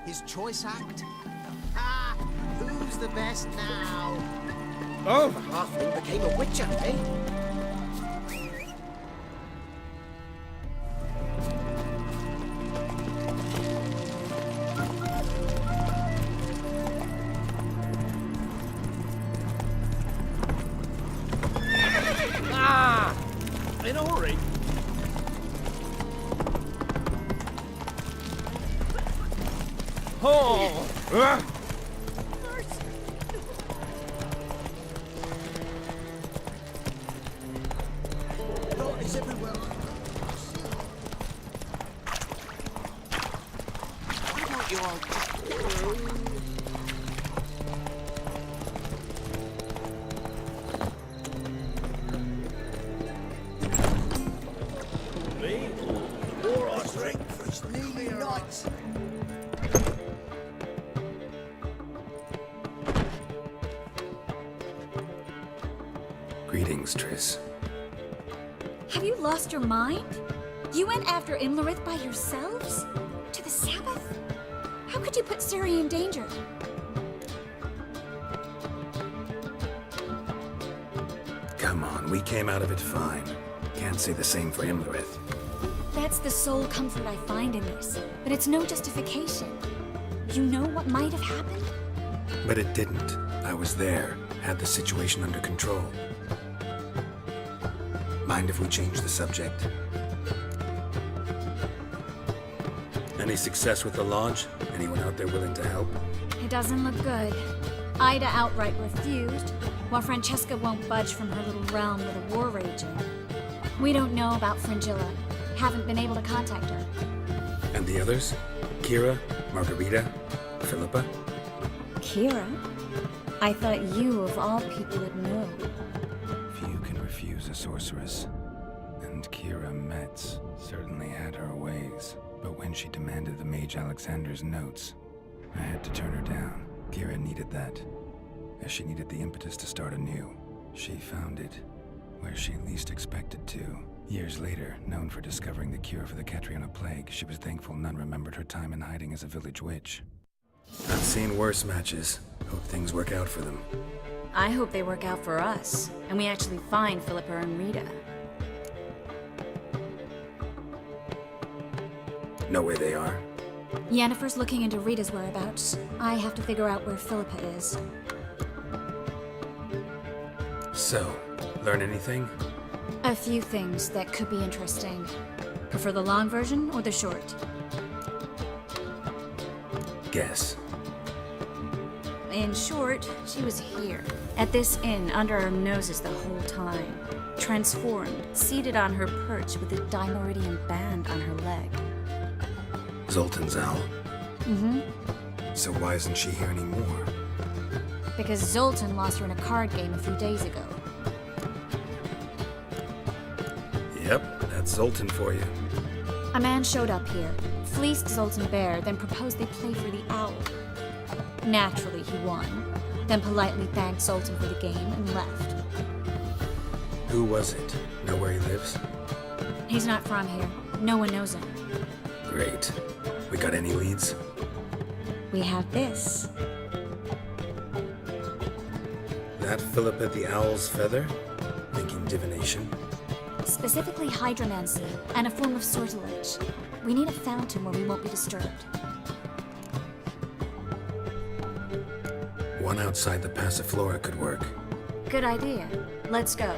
His choice act? Ah, who's the best now? Oh! The halfling became a witcher, eh? Ah! In a hurry. Oh! God is everywhere. Why don't you all just... Me? More I drink. It's nearly night. Greetings, Triss. Have you lost your mind? You went after Imlerith by yourselves? To the Sabbath? How could you put Ciri in danger? Come on, we came out of it fine. Can't say the same for Imlerith. That's the sole comfort I find in this, but it's no justification. You know what might have happened? But it didn't. I was there, had the situation under control. Mind if we change the subject? Any success with the Lodge? Anyone out there willing to help? It doesn't look good. Ida outright refused, while Francesca won't budge from her little realm with a war raging. We don't know about Fringilla. Haven't been able to contact her. And the others? Kira? Margarita? Philippa? Kira? I thought you, of all people, would know. Few can refuse a sorceress. And Kira Metz certainly had her ways. But when she demanded the Mage Alexander's notes, I had to turn her down. Kira needed that, as she needed the impetus to start anew. She found it where she least expected to. Years later, known for discovering the cure for the Catriona plague, she was thankful none remembered her time in hiding as a village witch. I've seen worse matches. Hope things work out for them. I hope they work out for us, and we actually find Philippa and Rita. Know where they are? Yennefer's looking into Rita's whereabouts. I have to figure out where Philippa is. So, learn anything? A few things that could be interesting. Prefer the long version or the short? Guess. In short, she was here, at this inn, under our noses the whole time. Transformed, seated on her perch with a Dimeridian band on her leg. Zoltan's owl? Mm-hmm. So why isn't she here anymore? Because Zoltan lost her in a card game a few days ago. Yep, that's Zoltan for you. A man showed up here, fleeced Zoltan bare, then proposed they play for the owl. Naturally, he won, then politely thanked Zoltan for the game and left. Who was it? Know where he lives? He's not from here. No one knows him. Great. We got any leads? We have this. That Philippa the Owl's feather? Thinking divination? Specifically hydromancy, and a form of sortilege. We need a fountain where we won't be disturbed. One outside the Passiflora could work. Good idea. Let's go.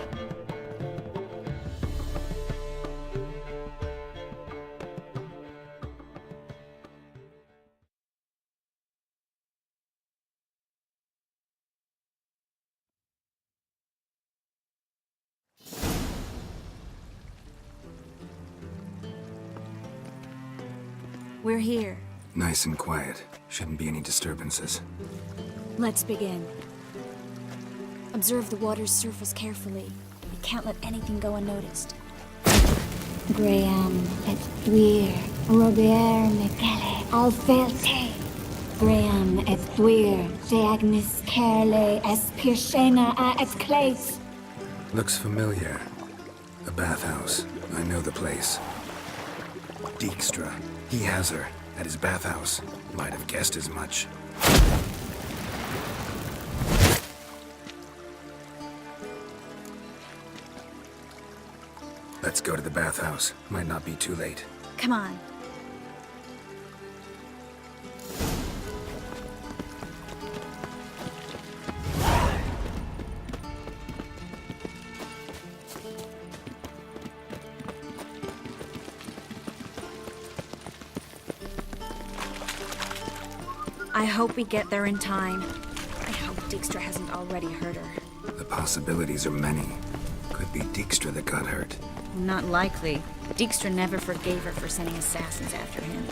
We're here. Nice and quiet. Shouldn't be any disturbances. Let's begin. Observe the water's surface carefully. We can't let anything go unnoticed. Graham et thuir, Robert Michele, Alfelte. Graham et thuir, Deagnis Kerle, Espirshena a et Clace. Looks familiar. A bathhouse. I know the place. Dijkstra. He has her. At his bathhouse. Might have guessed as much. Let's go to the bathhouse. Might not be too late. Come on. I hope we get there in time. I hope Dijkstra hasn't already hurt her. The possibilities are many. Could be Dijkstra that got hurt. Not likely. Dijkstra never forgave her for sending assassins after him.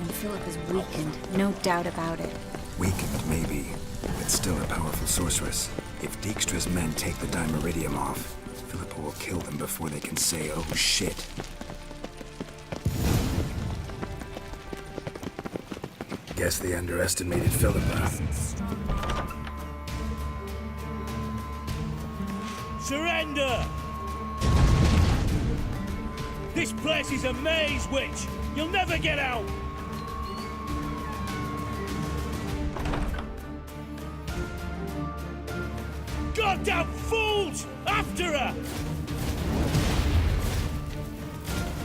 And Philip is weakened, no doubt about it. Weakened, maybe, but still a powerful sorceress. If Dijkstra's men take the Dimeridium off, Philippa will kill them before they can say, oh shit. Guess they underestimated Philippa. Surrender! This place is a maze, witch! You'll never get out! Goddamn fools! After her!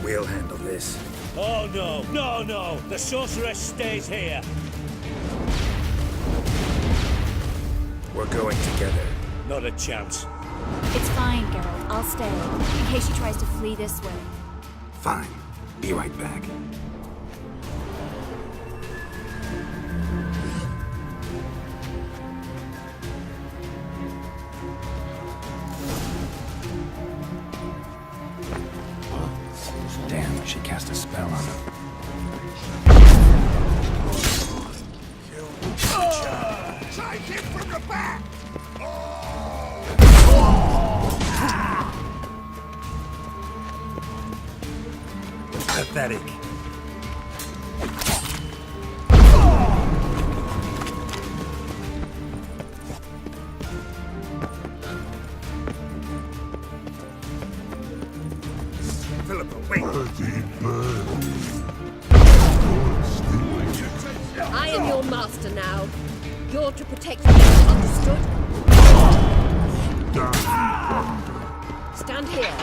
We'll handle this. Oh no, no, no! The sorceress stays here! We're going together. Not a chance. It's fine, Geralt. I'll stay, in case she tries to flee this way. Fine. Be right back. Damn, she cast a spell on him. Take him from the back! Pathetic. Philippa, wait! I am your master now. You're to protect me, understood? Stand here.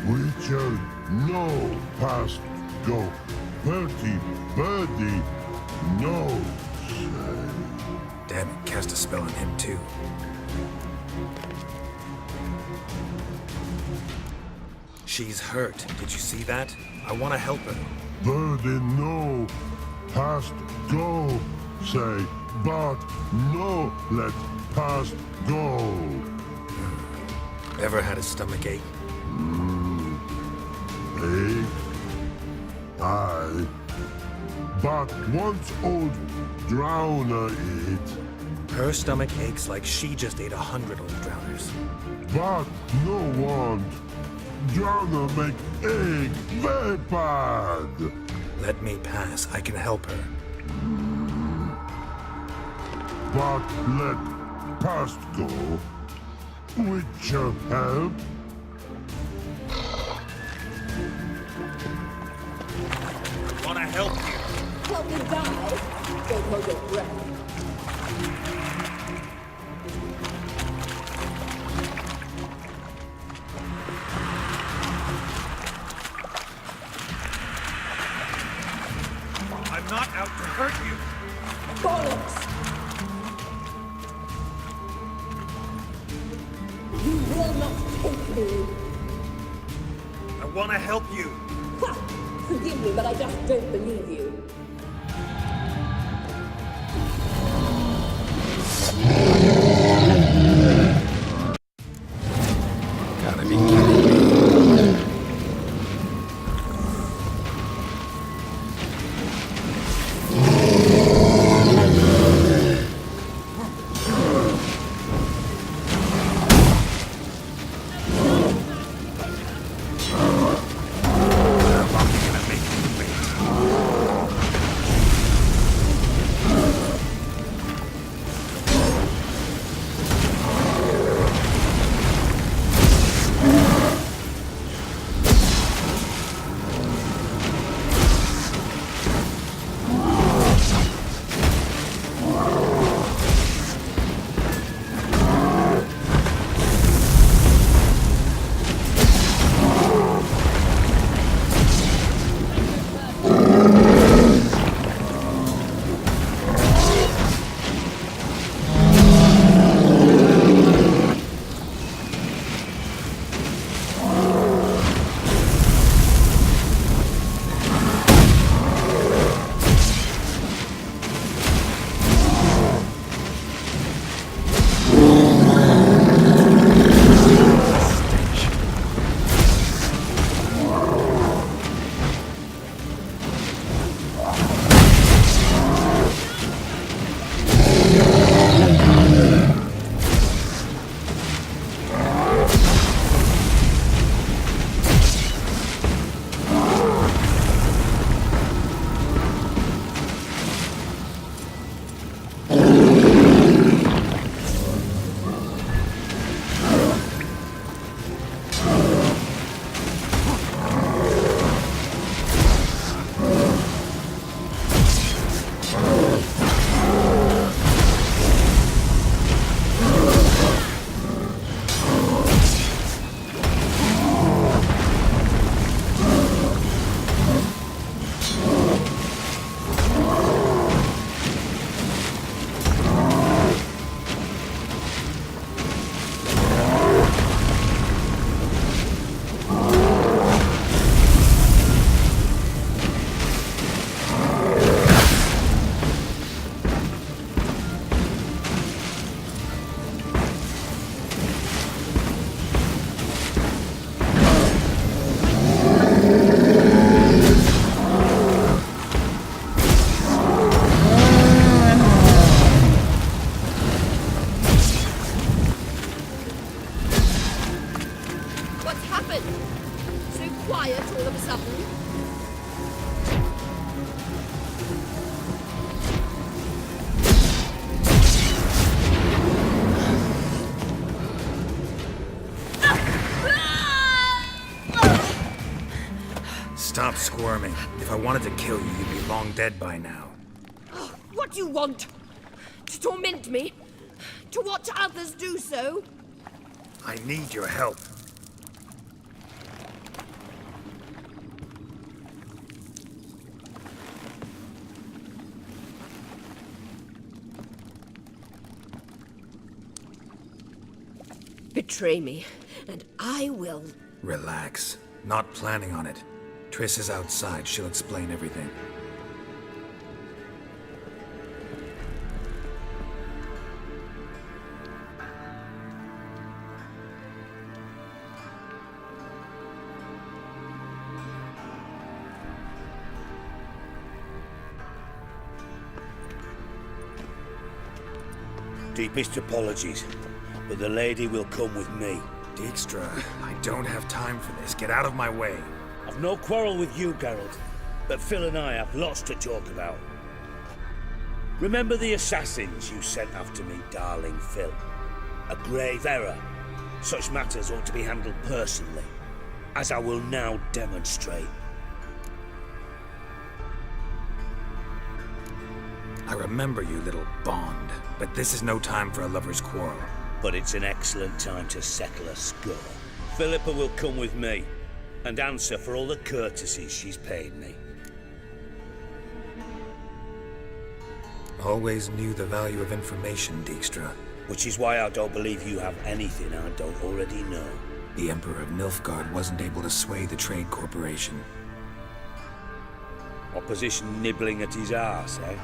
Witcher, no past go. Bertie, birdie, no say. Damn it, cast a spell on him too. She's hurt. Did you see that? I want to help her. Birdie, no past go say. But no let past go. Ever had a stomach ache? Ache? Aye. But once old drowner eat. Her stomach aches like she just ate 100 old drowners. But no want. Drowner make egg very bad. Let me pass. I can help her. But let past go. Witcher help. Want to help you? Help me die. Don't hold your breath. I'm not out to hurt you. Bollocks! You will not take me. I want to help you. Ha! Forgive me, but I just don't believe you. Gotta be kidding me. Quen? So quiet all of a sudden? Stop squirming. If I wanted to kill you, you'd be long dead by now. What do you want? To torment me? To watch others do so? I need your help. Betray me, and I will. Relax. Not planning on it. Triss is outside. She'll explain everything. Deepest apologies, but the lady will come with me. Dijkstra, I don't have time for this. Get out of my way. I've no quarrel with you, Geralt, but Phil and I have lots to talk about. Remember the assassins you sent after me, darling Phil? A grave error. Such matters ought to be handled personally, as I will now demonstrate. I remember you, little Bond, but this is no time for a lover's quarrel. But it's an excellent time to settle a score. Philippa will come with me, and answer for all the courtesies she's paid me. Always knew the value of information, Dijkstra. Which is why I don't believe you have anything I don't already know. The Emperor of Nilfgaard wasn't able to sway the Trade Corporation. Opposition nibbling at his arse, eh?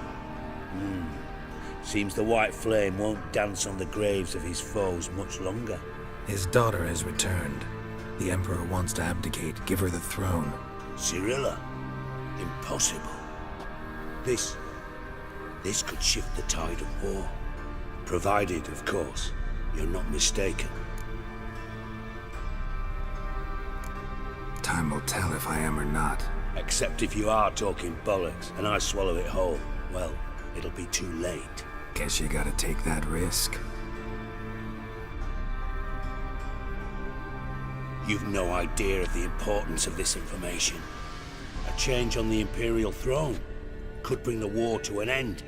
Seems the White Flame won't dance on the graves of his foes much longer. His daughter has returned. The Emperor wants to abdicate, give her the throne. Cirilla? Impossible. This could shift the tide of war. Provided, of course, you're not mistaken. Time will tell if I am or not. Except if you are talking bollocks, and I swallow it whole. Well, it'll be too late. Guess you gotta take that risk. You've no idea of the importance of this information. A change on the Imperial throne could bring the war to an end.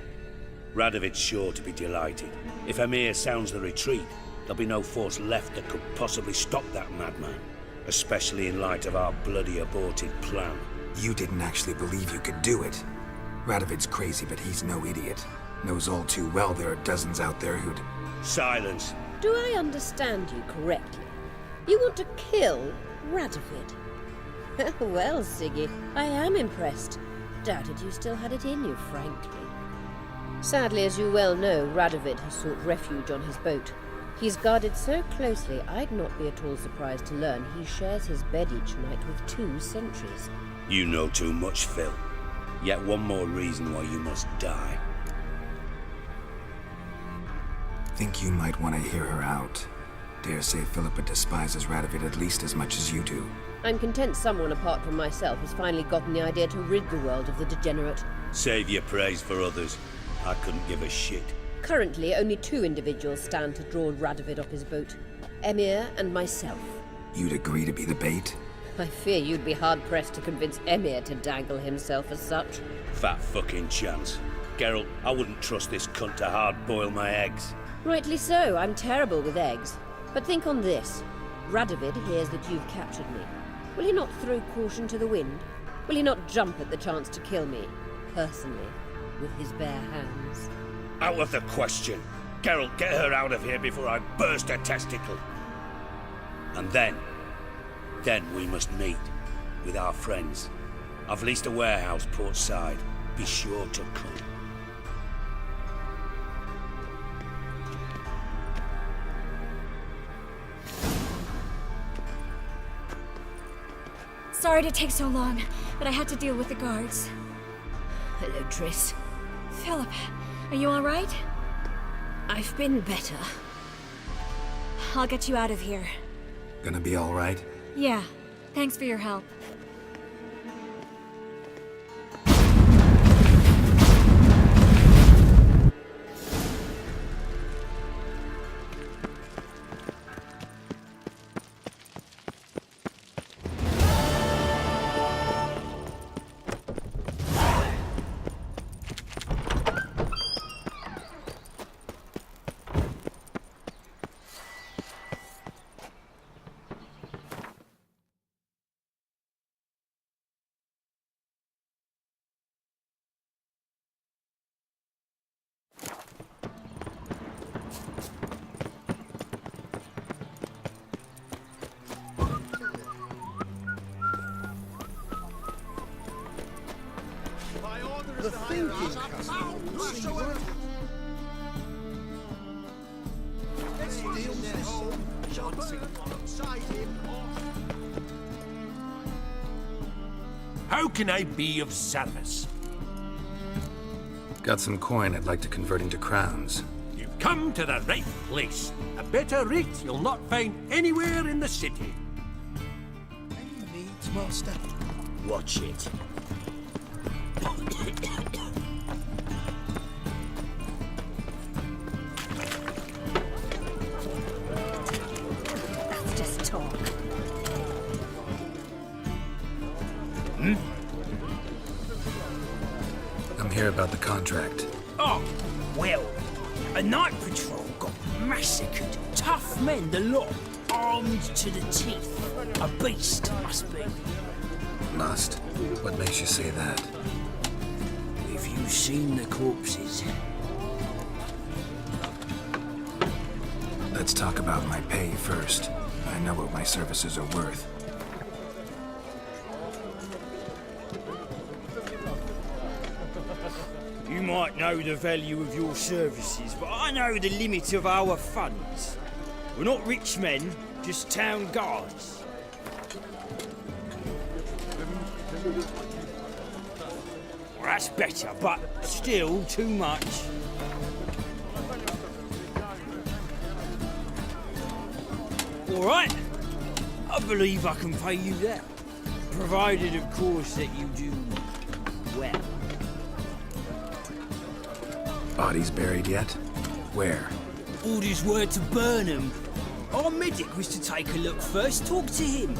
Radovid's sure to be delighted. If Emir sounds the retreat, there'll be no force left that could possibly stop that madman. Especially in light of our bloody aborted plan. You didn't actually believe you could do it. Radovid's crazy, but he's no idiot. Knows all too well there are dozens out there who'd... Silence. Do I understand you correctly? You want to kill Radovid? Well, Siggy, I am impressed. Doubted you still had it in you, frankly. Sadly, as you well know, Radovid has sought refuge on his boat. He's guarded so closely, I'd not be at all surprised to learn he shares his bed each night with 2 sentries. You know too much, Phil. Yet one more reason why you must die. Think you might want to hear her out. Dare say Philippa despises Radovid at least as much as you do. I'm content someone apart from myself has finally gotten the idea to rid the world of the degenerate. Save your praise for others. I couldn't give a shit. Currently, only 2 individuals stand to draw Radovid off his boat. Emir and myself. You'd agree to be the bait? I fear you'd be hard-pressed to convince Emir to dangle himself as such. Fat fucking chance. Geralt, I wouldn't trust this cunt to hard-boil my eggs. Rightly so, I'm terrible with eggs. But think on this. Radovid hears that you've captured me. Will he not throw caution to the wind? Will he not jump at the chance to kill me, personally, with his bare hands? Out of the question. Geralt, get her out of here before I burst a testicle. And then we must meet with our friends. I've leased a warehouse port side. Be sure to come. Sorry to take so long, but I had to deal with the guards. Hello, Triss. Philip, are you all right? I've been better. I'll get you out of here. Gonna be all right? Yeah, Thanks for your help. The thinking castle will see right. Let's deal this. Chancing alongside him. How can I be of service? Got some coin I'd like to convert into crowns. You've come to the right place. A better rate you'll not find anywhere in the city. Any needs, master? Watch it. That's just talk. I'm here about the contract. Oh, well, a night patrol got massacred. Tough men, the lot, armed to the teeth. A beast, must be. Must? What makes you say that? Have you seen the corpses? Let's talk about my pay first. I know what my services are worth. You might know the value of your services, but I know the limit of our funds. We're not rich men, just town guards. Well, that's better, but still too much. All right, I believe I can pay you that, provided, of course, that you do well. Bodies buried yet? Where? Orders were to burn him. Our medic was to take a look first, talk to him.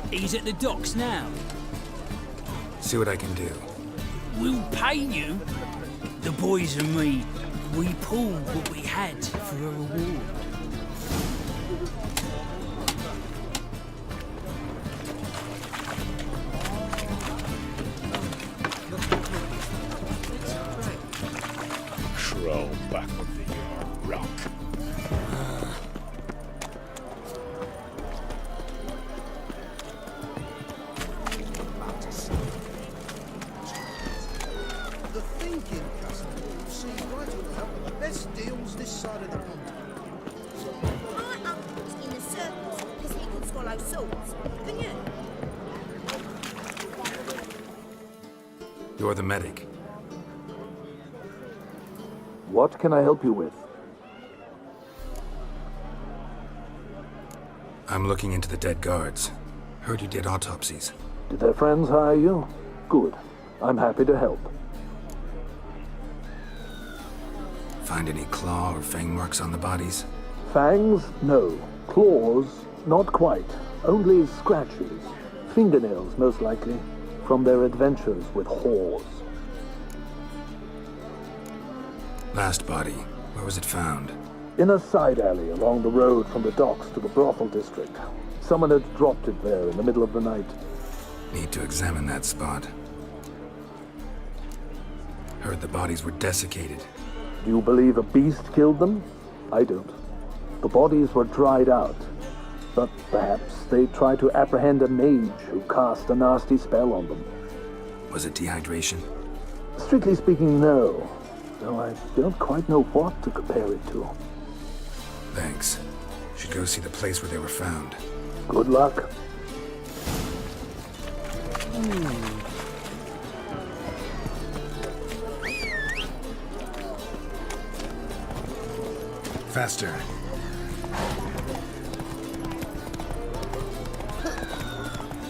He's at the docks now. See what I can do. We'll pay you. The boys and me, we pulled what we had for a reward. Crawl back under your rock. The thinking castle will see right about the best deals this side of the pond. My uncle's in the circus because he can swallow swords. Can you? You're the medic. What can I help you with? I'm looking into the dead guards. Heard you did autopsies. Did their friends hire you? Good. I'm happy to help. Find any claw or fang marks on the bodies? Fangs? No. Claws? Not quite. Only scratches. Fingernails, most likely. From their adventures with whores. Last body. Where was it found? In a side alley along the road from the docks to the brothel district. Someone had dropped it there in the middle of the night. Need to examine that spot. Heard the bodies were desiccated. Do you believe a beast killed them? I don't. The bodies were dried out. But perhaps they tried to apprehend a mage who cast a nasty spell on them. Was it dehydration? Strictly speaking, no. Though I don't quite know what to compare it to. Thanks. Should go see the place where they were found. Good luck. Faster.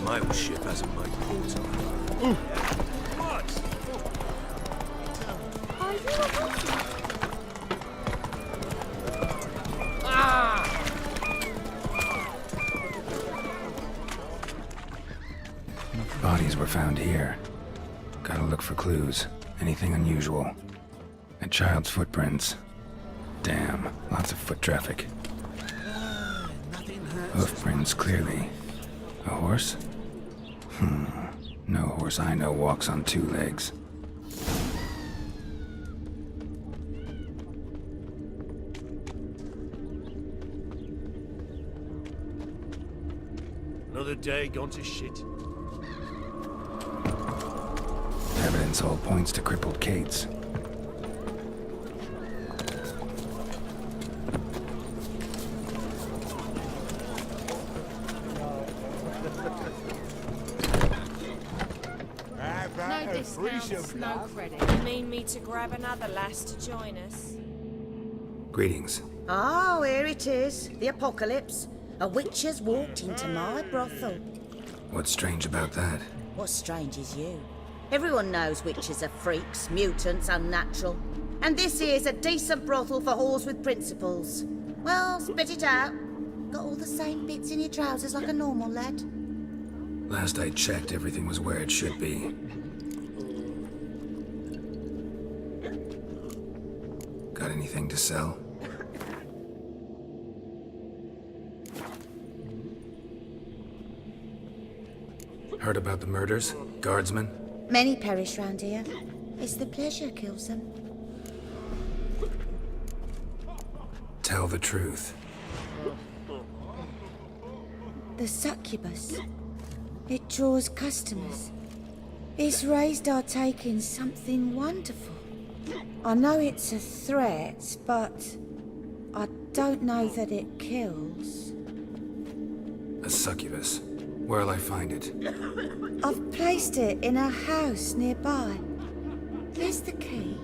mail ship hasn't made port on. What? Are you a hunter? Bodies were found here. Gotta look for clues. Anything unusual. A child's footprints. Damn, lots of foot traffic. Hoofprints, clearly. A horse? No horse I know walks on two legs. Another day gone to shit. Evidence all points to crippled Kate's. No discounts, no credit. You mean me to grab another lass to join us? Greetings. Oh, here it is. The apocalypse. A witch has walked into my brothel. What's strange about that? What's strange is you. Everyone knows witches are freaks, mutants, unnatural. And this here's a decent brothel for whores with principles. Well, spit it out. Got all the same bits in your trousers like a normal lad. Last I checked, everything was where it should be. Got anything to sell? Heard about the murders? Guardsmen? Many perish round here. It's the pleasure kills them. Tell the truth. The succubus. It draws customers. It's raised our take in something wonderful. I know it's a threat, but I don't know that it kills. A succubus. Where'll I find it? I've placed it in a house nearby. Here's the key.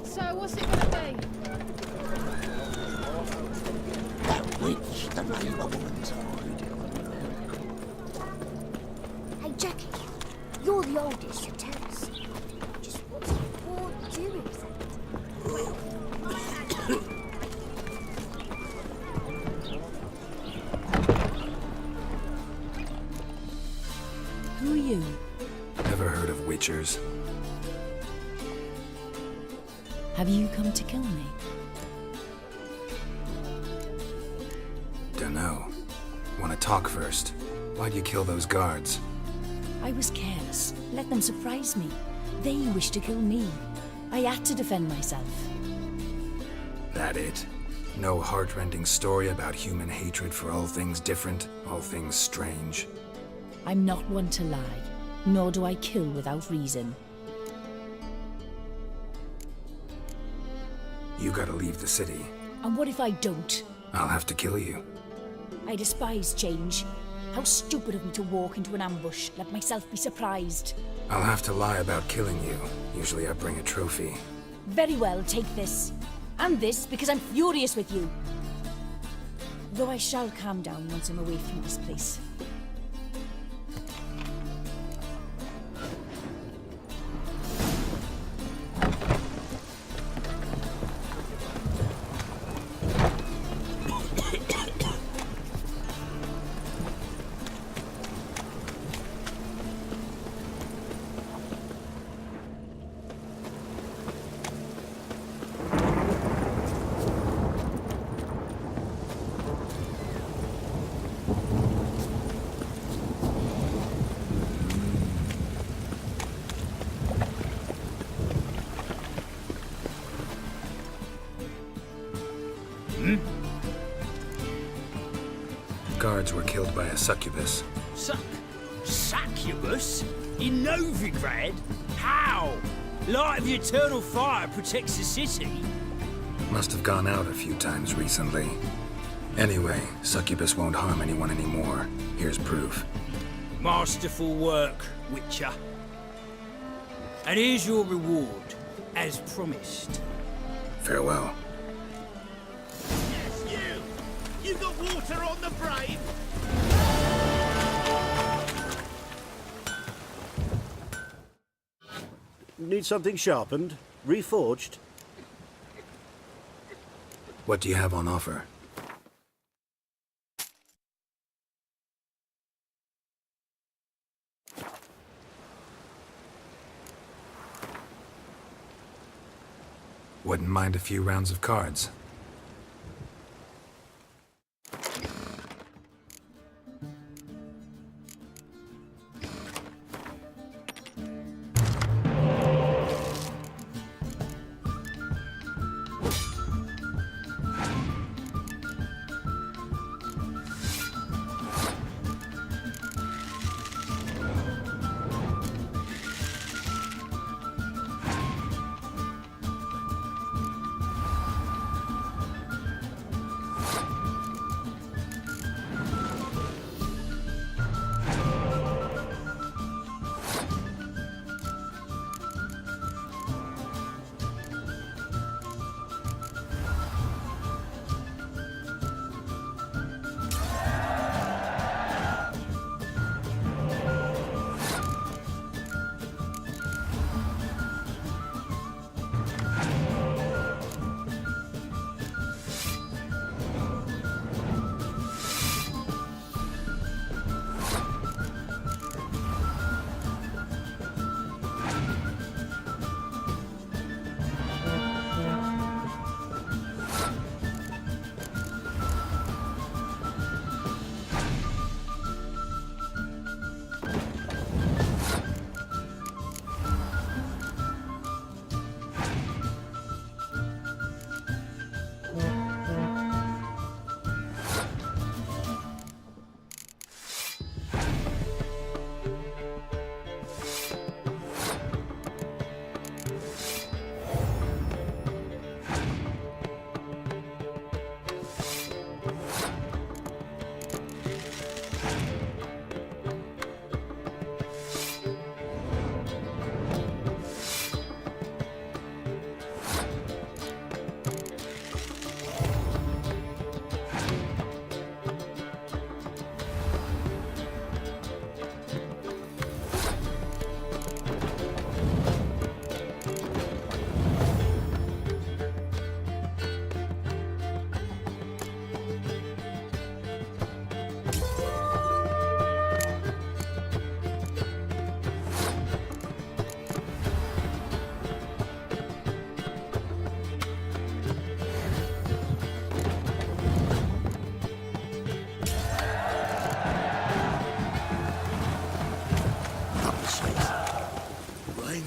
So, what's it gonna be? That witch, the name of woman's Hey, Jackie, you're the oldest, so tell us. Just what's the poor doing then? Who are you? Ever heard of witchers? Have you come to kill me? Dunno. Wanna talk first? Why'd you kill those guards? I was careless. Let them surprise me. They wished to kill me. I had to defend myself. That it? No heartrending story about human hatred for all things different, all things strange? I'm not one to lie, nor do I kill without reason. You gotta leave the city. And what if I don't? I'll have to kill you. I despise change. How stupid of me to walk into an ambush, let myself be surprised. I'll have to lie about killing you. Usually I bring a trophy. Very well, take this. And this, because I'm furious with you. Though I shall calm down once I'm away from this place. Guards were killed by a succubus. Succubus? In Novigrad? How? Light of the eternal fire protects the city. Must have gone out a few times recently. Anyway, succubus won't harm anyone anymore. Here's proof. Masterful work, Witcher. And here's your reward, as promised. Farewell. You got water on the brain? Need something sharpened? Reforged? What do you have on offer? Wouldn't mind a few rounds of cards.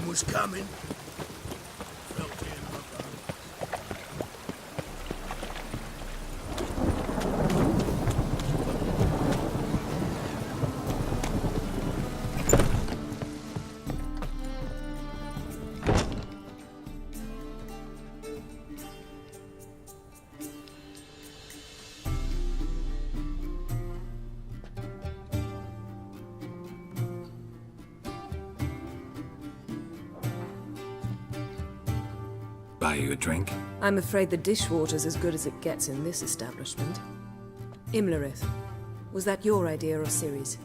Was coming. Buy you a drink? I'm afraid the dishwater's as good as it gets in this establishment. Imlerith, was that your idea or Ciri's?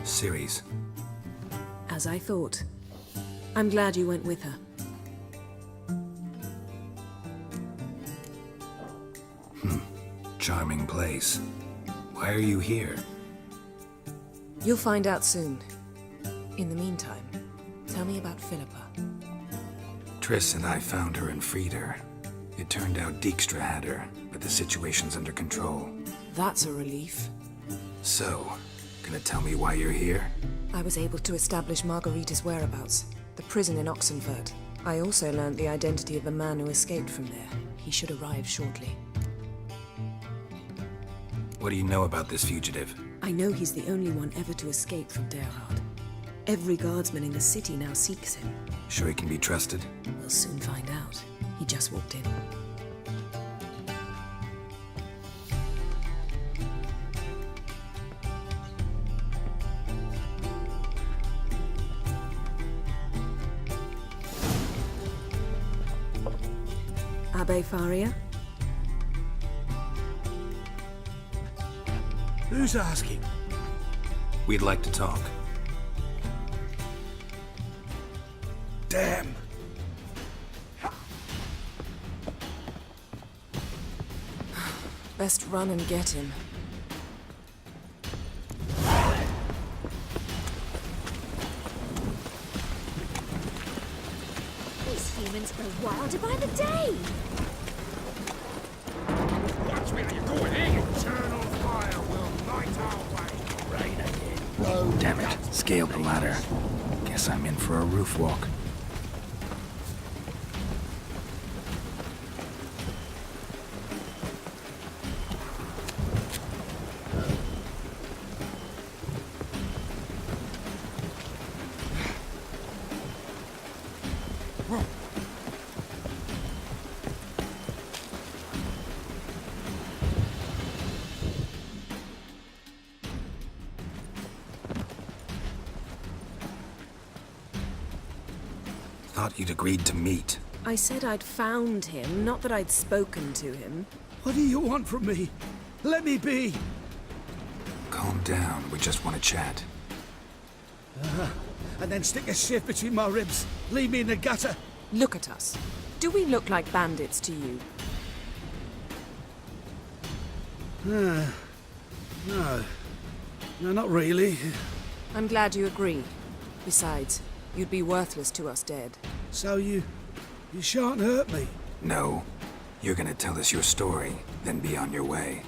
Ciri's. As I thought. I'm glad you went with her. Charming place. Why are you here? You'll find out soon. In the meantime, tell me about Philippa. Triss and I found her and freed her. It turned out Dijkstra had her, but the situation's under control. That's a relief. So, gonna tell me why you're here? I was able to establish Margarita's whereabouts, the prison in Oxenfurt. I also learned the identity of the man who escaped from there. He should arrive shortly. What do you know about this fugitive? I know he's the only one ever to escape from Gerlat. Every guardsman in the city now seeks him. Sure he can be trusted? We'll soon find out. He just walked in. Abbe Faria? Who's asking? We'd like to talk. Damn! Best run and get him. These humans grow wilder by the day. Watch where you're going, eh? Eternal fire will light our way. Rain again. Damn it. Scaled the ladder. Guess I'm in for a roof walk. Thought you'd agreed to meet. I said I'd found him, not that I'd spoken to him. What do you want from me? Let me be! Calm down, we just want to chat. And then stick a shift between my ribs. Leave me in the gutter. Look at us. Do we look like bandits to you? No. No, not really. I'm glad you agree. Besides, you'd be worthless to us dead. So you shan't hurt me? No. You're gonna tell us your story, then be on your way.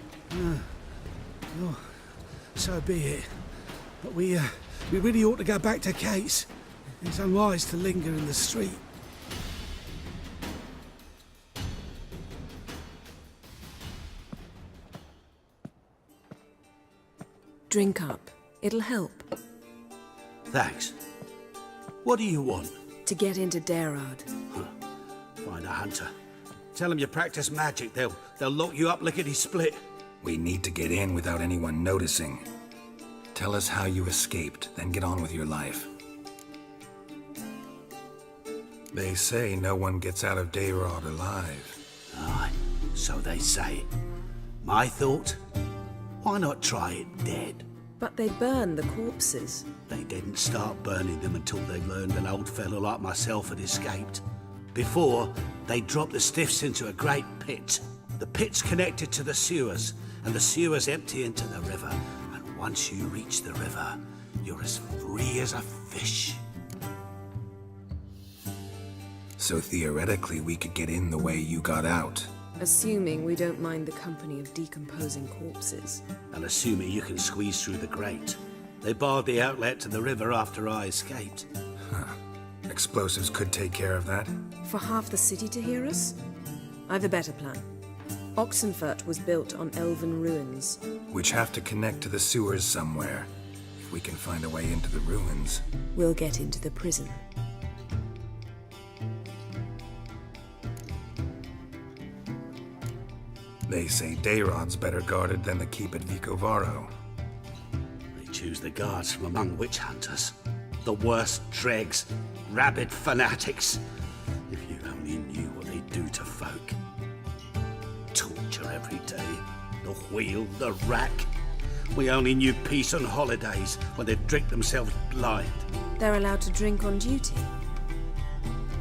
Oh, so be it. But we really ought to go back to Kate's. It's unwise to linger in the street. Drink up. It'll help. Thanks. What do you want? To get into Derard. Find a hunter. Tell them you practice magic. They'll lock you up lickety-split. We need to get in without anyone noticing. Tell us how you escaped, then get on with your life. They say no one gets out of Derard alive. Aye, so they say. My thought? Why not try it dead? But they burn the corpses. They didn't start burning them until they learned an old fellow like myself had escaped. Before, they dropped the stiffs into a great pit. The pit's connected to the sewers, and the sewers empty into the river. And once you reach the river, you're as free as a fish. So theoretically, we could get in the way you got out. Assuming we don't mind the company of decomposing corpses. And assuming you can squeeze through the grate. They barred the outlet to the river after I escaped. Huh. Explosives could take care of that. For half the city to hear us? I've a better plan. Oxenfurt was built on elven ruins. Which have to connect to the sewers somewhere. If we can find a way into the ruins. We'll get into the prison. They say Dayrod's better guarded than the keep at Vicovaro. They choose the guards from among witch hunters. The worst dregs, rabid fanatics. If you only knew what they do to folk. Torture every day. The wheel, the rack. We only knew peace on holidays when they'd drink themselves blind. They're allowed to drink on duty?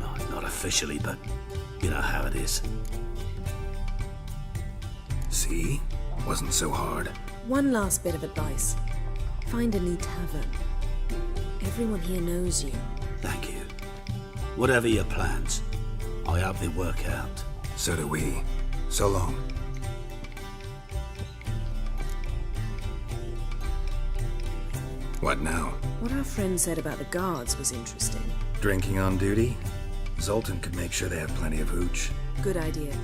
Oh, not officially, but you know how it is. See? Wasn't so hard. One last bit of advice. Find a new tavern. Everyone here knows you. Thank you. Whatever your plans, I hope they work out. So do we. So long. What now? What our friend said about the guards was interesting. Drinking on duty? Zoltan could make sure they have plenty of hooch. Good idea.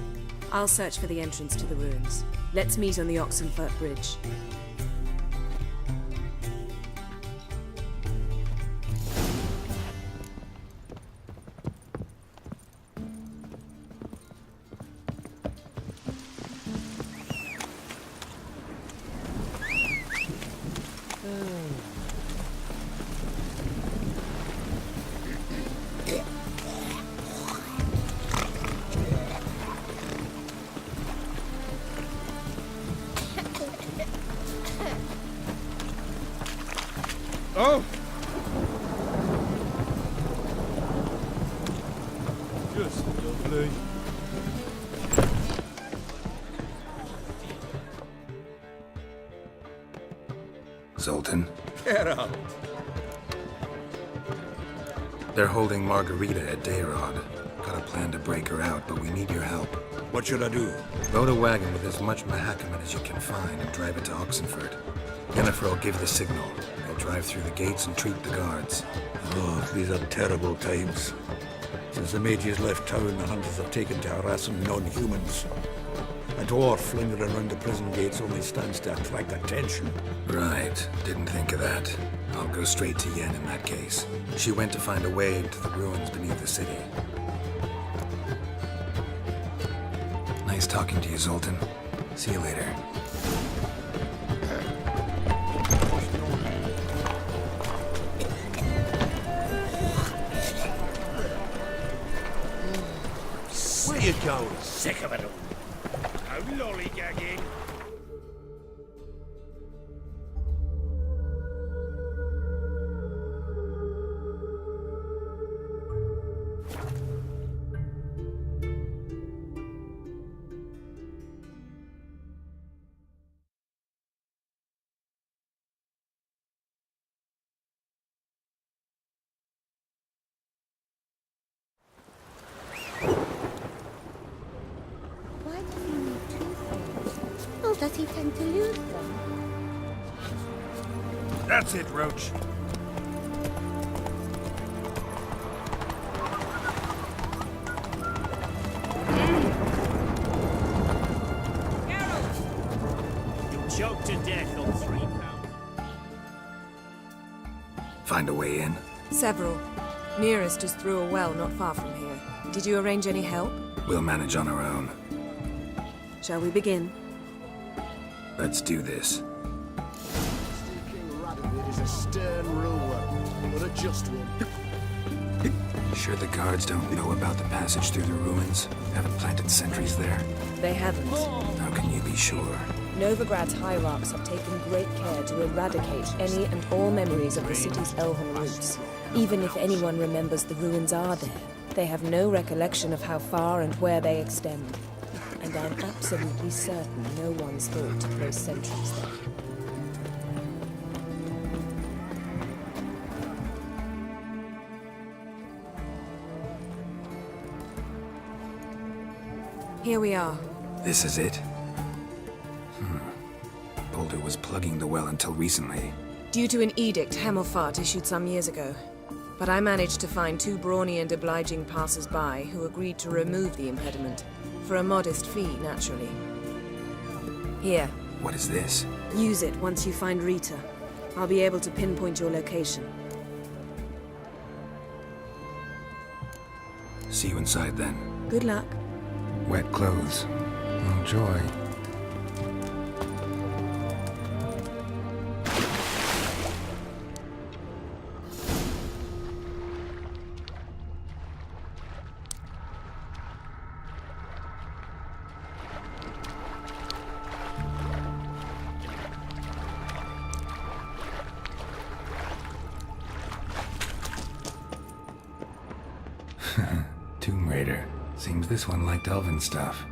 I'll search for the entrance to the ruins. Let's meet on the Oxenfurt Bridge. Just lovely. Zoltan, Geralt. they're holding Margarita at Dayrod. Got a plan to break her out, but we need your help. What should I do? Load a wagon with as much Mahakaman as you can find and drive it to Oxenford. Yennefer will give the signal. They'll drive through the gates and treat the guards. Oh, these are terrible times. Since the mages left town, the hunters have taken to harassing non-humans. A dwarf lingering around the prison gates only stands to attract attention. Right. Didn't think of that. I'll go straight to Yen in that case. She went to find a way to the ruins beneath the city. Nice talking to you, Zoltan. See you later. Where you going? Sick of it all. No lollygagging. Why does he need two things? Oh, does he tend to lose them? That's it, Roach. You'll choke to death on 3 pounds. Find a way in? Several. Nearest is through a well not far from here. Did you arrange any help? We'll manage on our own. Shall we begin? Let's do this. King Radovid is a stern ruler, but a just one. Sure the guards don't know about the passage through the ruins? Haven't planted sentries there? They haven't. How can you be sure? Novigrad's hierarchs have taken great care to eradicate any and all memories of the city's elven roots. Even if anyone remembers the ruins are there, they have no recollection of how far and where they extend. And I'm absolutely certain no one's thought to place sentries there. Here we are. This is it? Boulder was plugging the well until recently. Due to an edict Hemelfart issued some years ago. But I managed to find 2 brawny and obliging passers-by who agreed to remove the impediment. For a modest fee, naturally. Here. What is this? Use it once you find Rita. I'll be able to pinpoint your location. See you inside then. Good luck. Wet clothes. Enjoy. Tomb Raider. Seems this one liked elven stuff.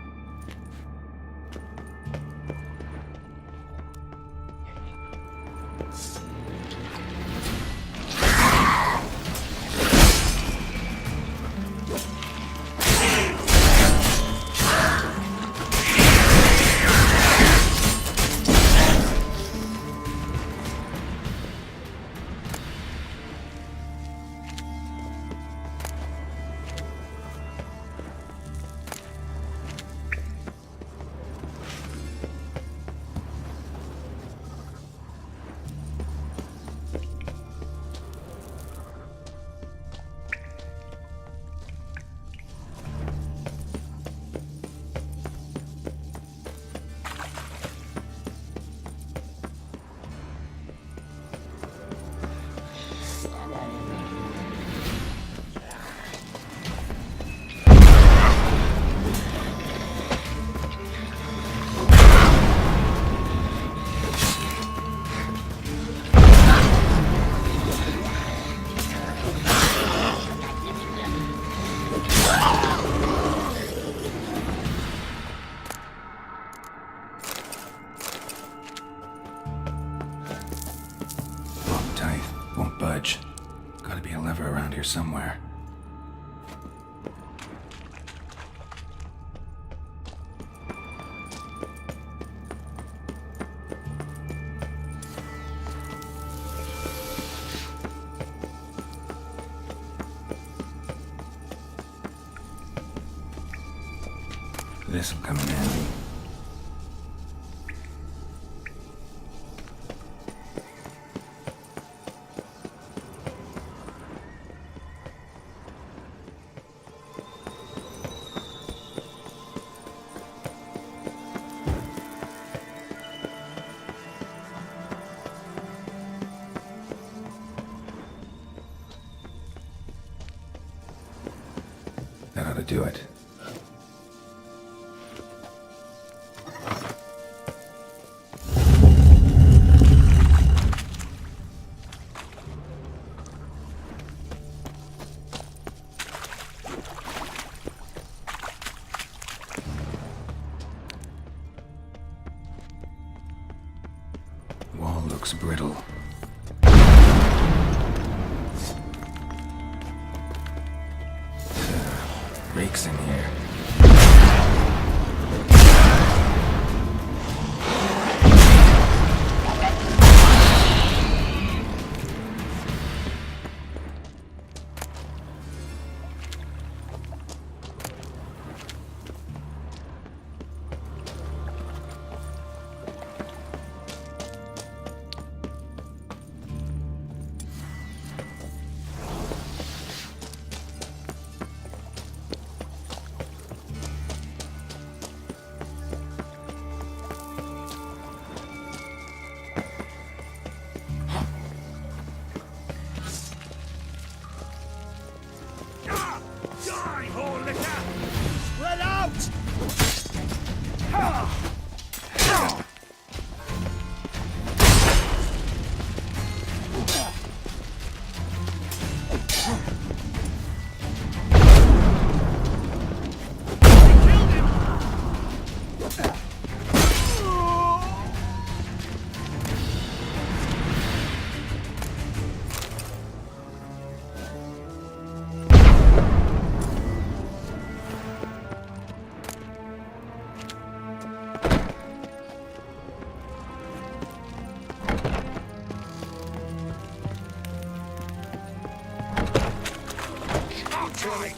somewhere. This'll come in handy. That ought to do it. Wall looks brittle. Rakes in here. Spread out!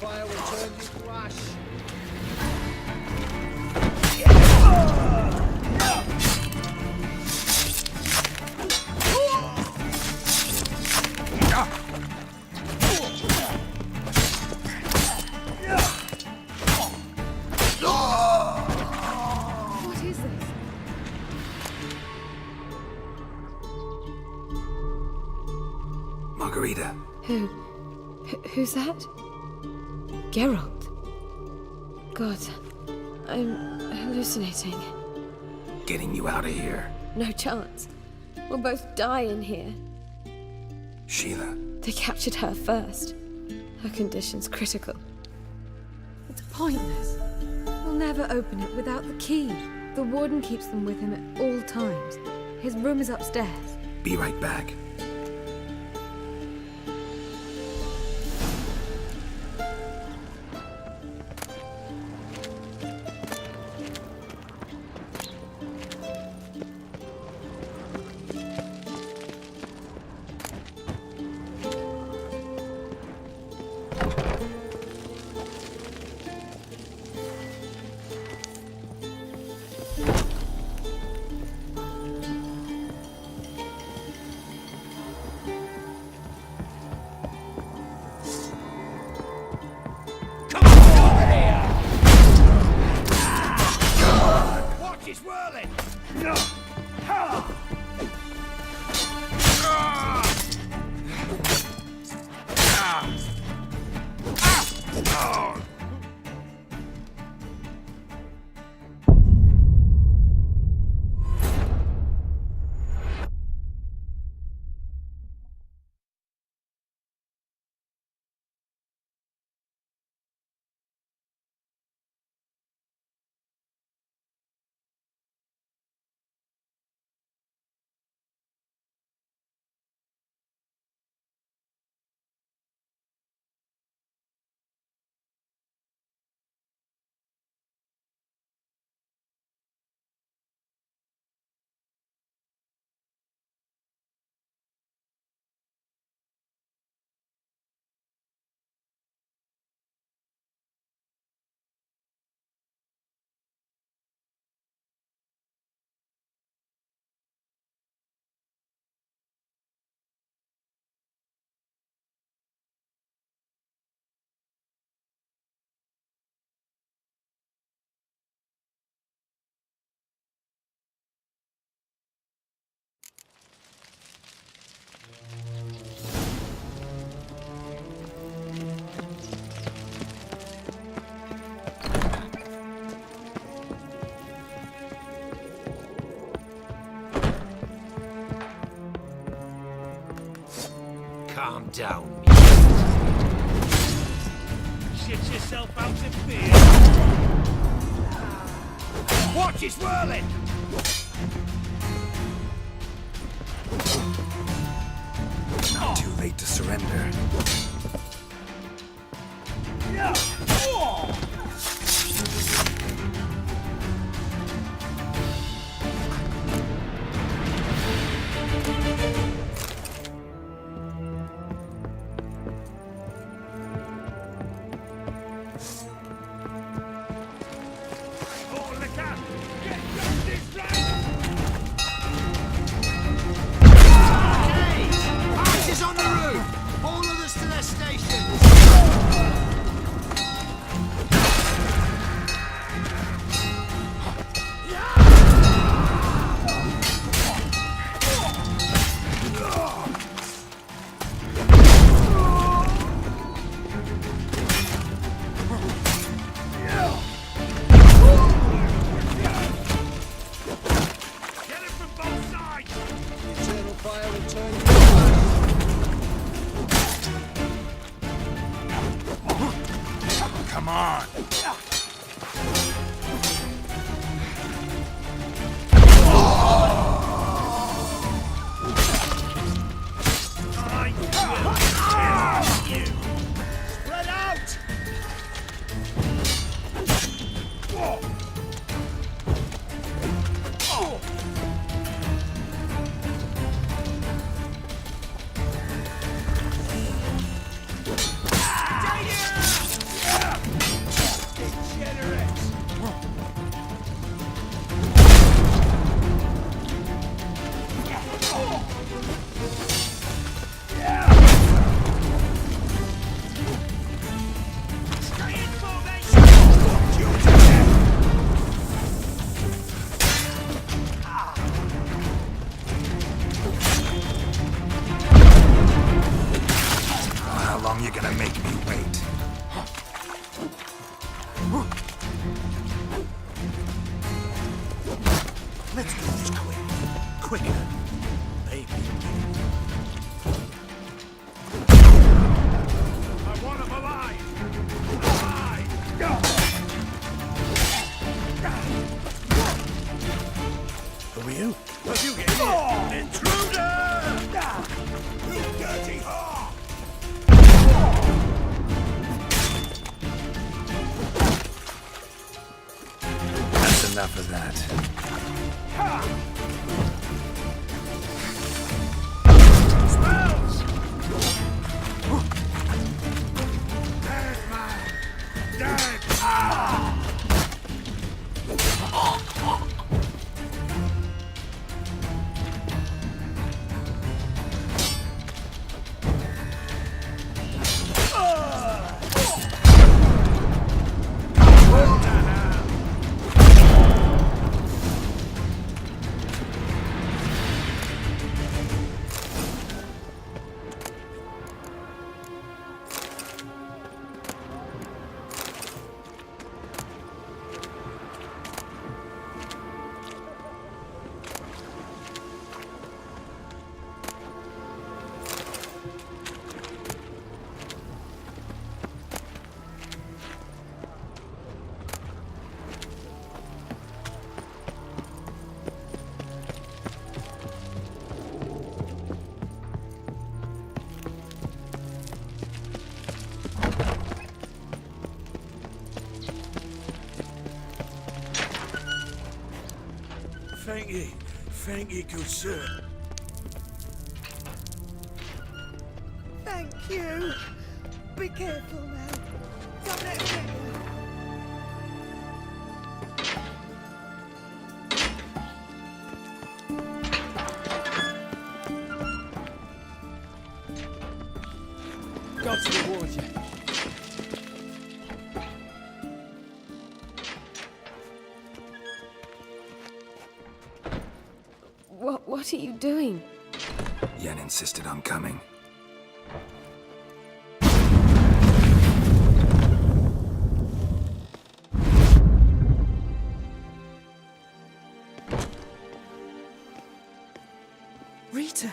Fire will turn you to ash. What is this? Margarita. Who's that? Geralt. God, I'm hallucinating. Getting you out of here. No chance. We'll both die in here. Sheila. They captured her first. Her condition's critical. It's pointless. We'll never open it without the key. The warden keeps them with him at all times. His room is upstairs. Be right back. It's whirling! down. Shit yourself out of fear. Watch, it's whirling! Not too late to surrender. Come on! Spread out! How long you gonna make me wait? Let's do this quick. Quicker. Baby. I want him alive! Alive! Who are you? Have you get in? Intruder! You dirty whore! That's enough of that. Smells! Dead man! Dead! Thank you, good sir. Thank you. Be careful now. Don't let it get you. God's reward you. What are you doing? Yen insisted on coming. Rita.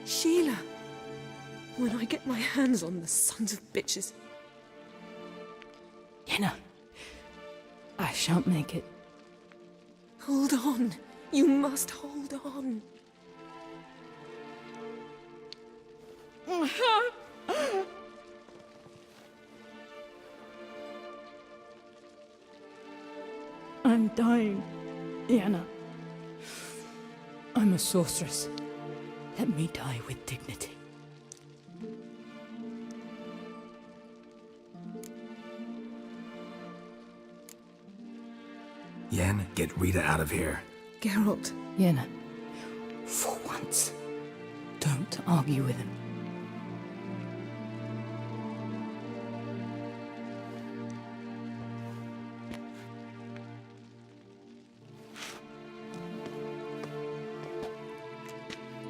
Sheila. When I hands on the sons of bitches. Yenna, I shan't make it. Hold on. You must hold on. I'm dying, Yenna. I'm a sorceress. Let me die with dignity. Yen, get Rita out of here. Geralt. Yenna, for once, don't argue with him.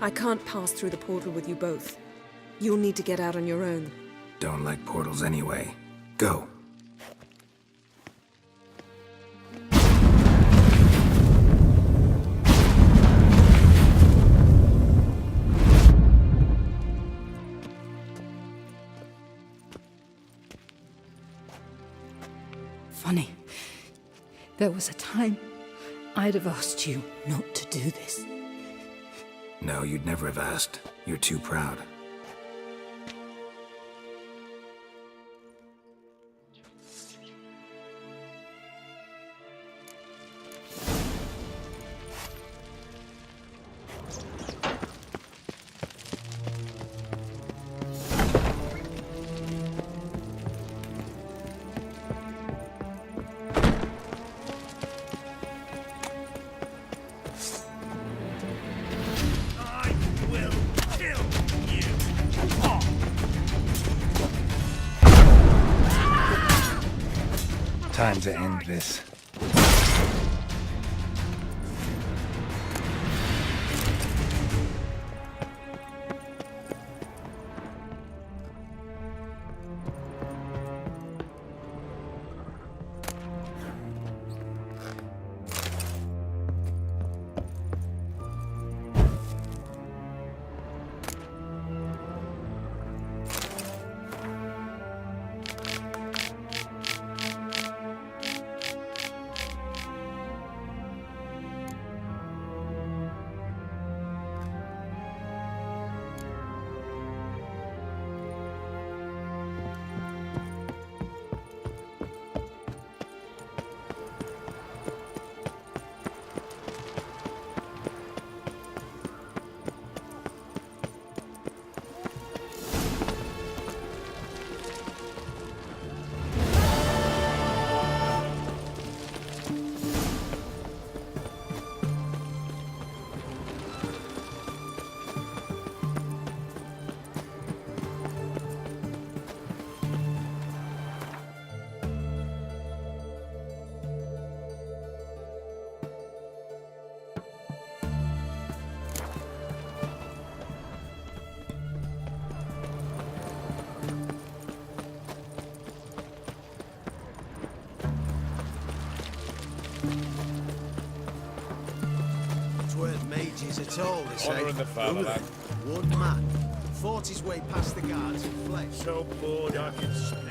I can't pass through the portal with you both. You'll need to get out on your own. Don't like portals anyway. Go. Funny. There was a time I'd have asked you not to do this. No, you'd never have asked. You're too proud. Time to end this. At all, they say. Honor in the fatherland. One man fought his way past the guards and fled. So bored I can spare.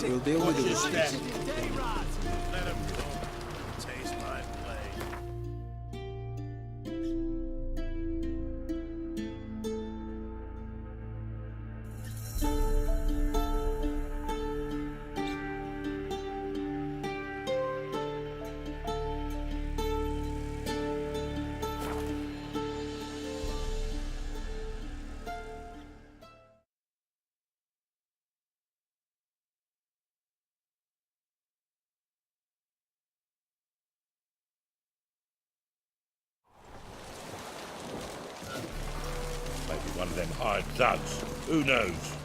We'll deal with it. Let him go. Taste my blade. Maybe one of them hired thugs. Who knows?